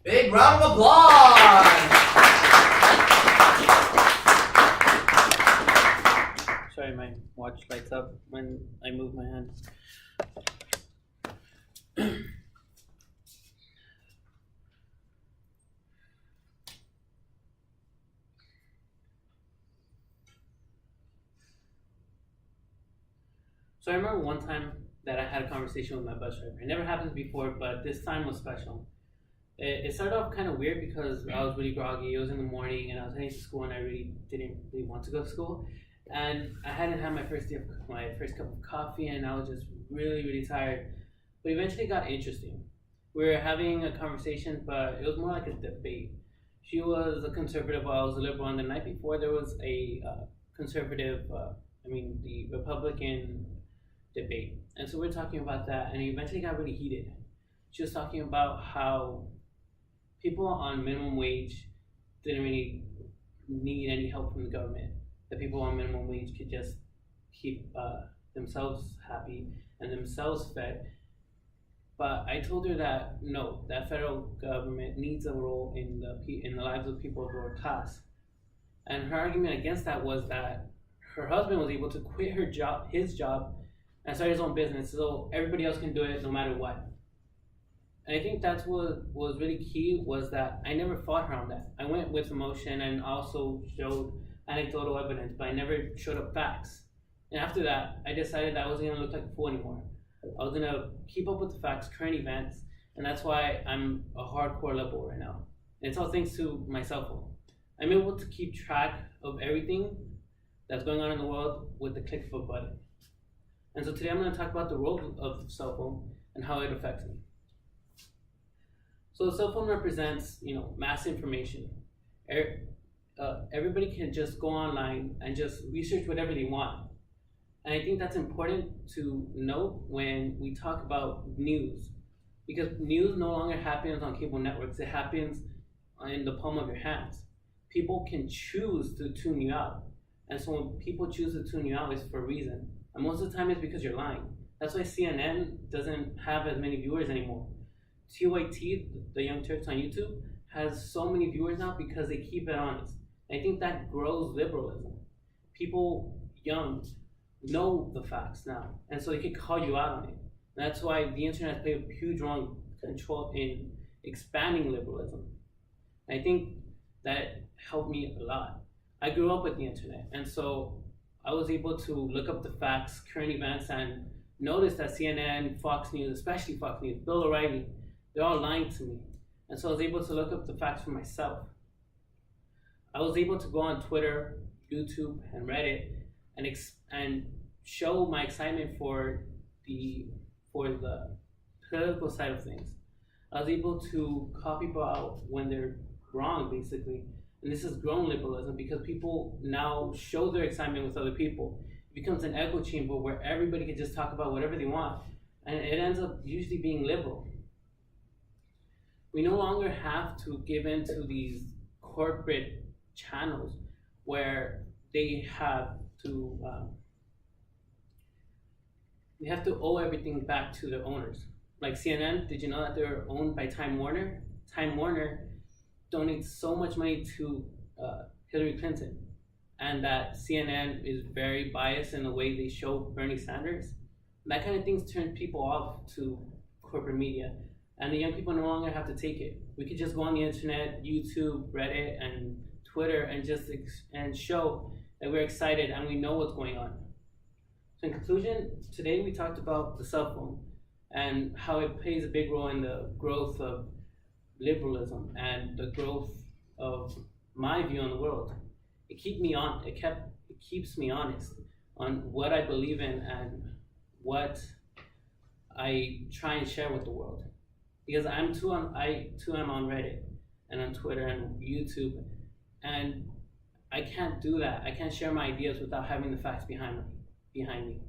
Big round of applause! Sorry, my watch lights up when I move my hand. So I remember one time that I had a conversation with my bus driver. It never happened before, but this time was special. It started off kind of weird because I was really groggy. It was in the morning and I was heading to school and I really didn't really want to go to school. And I hadn't had my first cup of coffee and I was just really tired. But eventually it got interesting. We were having a conversation, but it was more like a debate. She was a conservative while I was a liberal, and the night before there was a the Republican debate. And so we were talking about that and it eventually got really heated. She was talking about how people on minimum wage didn't really need any help from the government. The people on minimum wage could just keep themselves happy and themselves fed. But I told her that no, that federal government needs a role in the lives of people of lower class. And her argument against that was that her husband was able to quit his job, and start his own business, so everybody else can do it no matter what. And I think that's what was really key, was that I never fought her on that. I went with emotion and also showed anecdotal evidence, but I never showed up facts. And after that, I decided that I wasn't going to look like a fool anymore. I was going to keep up with the facts, current events, and that's why I'm a hardcore liberal right now. And it's all thanks to my cell phone. I'm able to keep track of everything that's going on in the world with the click of a button. And so today I'm going to talk about the role of the cell phone and how it affects me. So the cell phone represents, mass information. Everybody can just go online and just research whatever they want. And I think that's important to note when we talk about news, because news no longer happens on cable networks. It happens in the palm of your hands. People can choose to tune you out. And so when people choose to tune you out, it's for a reason. And most of the time it's because you're lying. That's why CNN doesn't have as many viewers anymore. TYT, the Young Turks on YouTube, has so many viewers now because they keep it honest. And I think that grows liberalism. People young know the facts now, and so they can call you out on it. And that's why the internet played a huge role in expanding liberalism. And I think that helped me a lot. I grew up with the internet, and so I was able to look up the facts, current events, and notice that CNN, Fox News, especially Fox News, Bill O'Reilly, they're all lying to me. And so I was able to look up the facts for myself. I was able to go on Twitter, YouTube, and Reddit and show my excitement for the political side of things. I was able to call people out when they're wrong, basically. And this has grown liberalism because people now show their excitement with other people. It becomes an echo chamber where everybody can just talk about whatever they want. And it ends up usually being liberal. We no longer have to give in to these corporate channels where they have to owe everything back to their owners. Like CNN, did you know that they're owned by Time Warner? Time Warner donates so much money to Hillary Clinton, and that CNN is very biased in the way they show Bernie Sanders. That kind of things turn people off to corporate media, and the young people no longer have to take it. We could just go on the internet, YouTube, Reddit, and Twitter, and just show that we're excited and we know what's going on. So in conclusion, today we talked about the cell phone and how it plays a big role in the growth of liberalism and the growth of my view on the world. It keeps me honest on what I believe in and what I try and share with the world. Because I too am on Reddit and on Twitter and YouTube, and I can't do that. I can't share my ideas without having the facts behind me.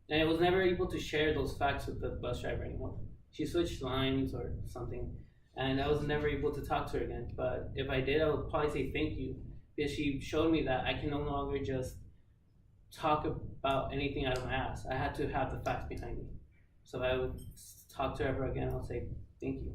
And I was never able to share those facts with the bus driver anymore. She switched lines or something, and I was never able to talk to her again. But if I did, I would probably say thank you, because she showed me that I can no longer just talk about anything out of my ass. I had to have the facts behind me. So if I would talk to her ever again, I'll say thank you.